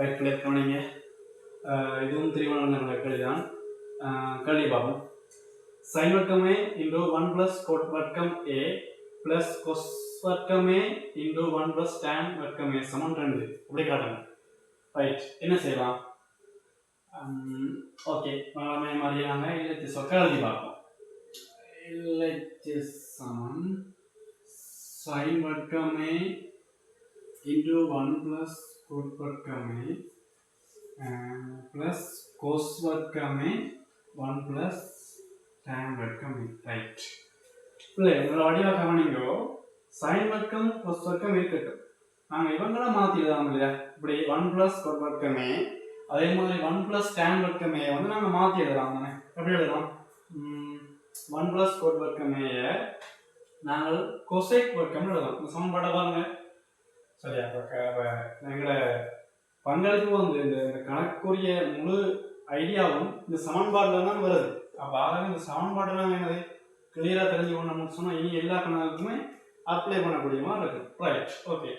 Right click பண்ணிங்க. இதுவும் திரிகோண கேள்வி தான். கேள்வி பார்ப்போம். sin வர்க்கம் a into 1 plus cot வர்க்கம் a plus cos வர்க்கம் a into 1 plus tan வர்க்கம் a சமம் 2 இப்படி காட்டுங்க. ரைட், என்ன செய்யலாம்? ஓகே, நாம மாதிரி நாங்கள் LHS எழுதி பார்ப்போம். LHS சமம் sin வர்க்கம் a into 1 plus cot வர்க்கம் a plus cos வர்க்கம் a 1 plus tan வர்க்கம் a. ரைட், இல்லை உங்களோட வடிவாக கவனிங்கோ. sin வர்க்கம் cos வர்க்கம் இருக்கட்டும், நாங்கள் இவங்கள மாற்றிடலாம் இல்லையா? இப்படி 1 plus cot வர்க்கம் a, அதே மாதிரி 1 plus tan வர்க்கம் a வந்து நாங்கள் மாற்றி எழுதலாம் தானே? எப்படி எழுதலாம்? 1 plus cot வர்க்கம் a நாங்கள் cosec வர்க்கம் எழுதலாம். இந்த சமன்பாடை பாருங்க. சரியா? எங்களோட பங்களிப்பு வந்து இந்த கணக்குரிய முழு ஐடியாவும் இந்த சமன்பாட்டில் தான் வருது. அப்போ ஆகவே இந்த சமன்பாடு நாங்கள் என்னது கிளியராக தெரிஞ்சுக்கணும்னு சொன்னால் இனி எல்லா கணக்குமே அப்ளை பண்ணக்கூடிய மாதிரி இருக்கும். Right, okay.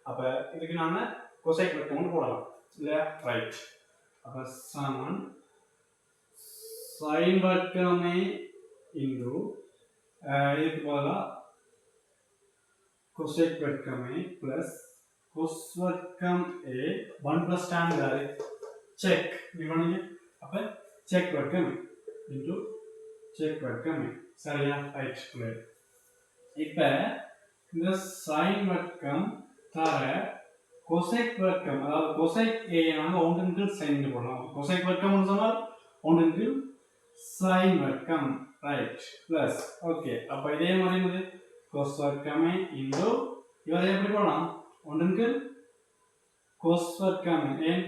அப்போ இதுக்கு நாங்கள் கொசைக் வர்க்கம் போடலாம் இல்லையா? ரைட், அப்போ சமன் sin வர்க்கம் a இன்டு இதுக்கு பதிலாக கொசைக் வர்க்கம் a பிளஸ் cos வர்க்கம் a 1 plus tan வேறு செக் பண்ணுங்க. அப்போ செக் வர்க்கம் இன்டு செக் வர்க்கம் a. சரியா? Right, clear. இப்போ இந்த sin வர்க்கம் தர கொசைக் வர்க்கம், அதாவது கொசைக் a நாங்கள் ஒன்றின் கீழ் sin போடலாம். கொசைக் வர்க்கம் சொன்னால் ஒன்றின் கீழ் sin வர்க்கம். Right, plus okay. அப்போ இதே மாதிரி cos வர்க்கம் a இன்டு இவரை எப்படி போடலாம்? ஒன்றின் கீழ் cos வர்க்கம் a. ஏன்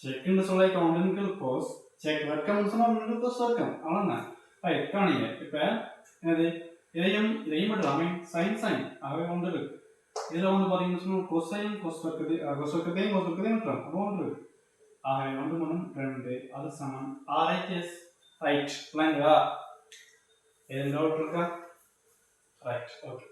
செக்னு சொல்ல ஒன்றின் கீழ் cos, செக் வர்க்கம் சொன்னால் ஒன்றின் கீழ் cos வர்க்கம், அவ்வளோதான். ரைட், காணிங்க. இப்போ என்னது இதையும் மட்டும் sin sin ஆகவே ஒன்று இருக்கு. இதில் வந்து பார்த்தீங்கன்னு சொன்னால் கொசைன் கொஸ் வர்க்கத்தையும் விட்டுறோம். அப்போ ஒன்று இருக்கு. ஆகவே 1 மணம் 2 அது சமம் RHS. ரைட், பிளாங்கா? எதுவும் டவுட் இருக்கா? Right, okay.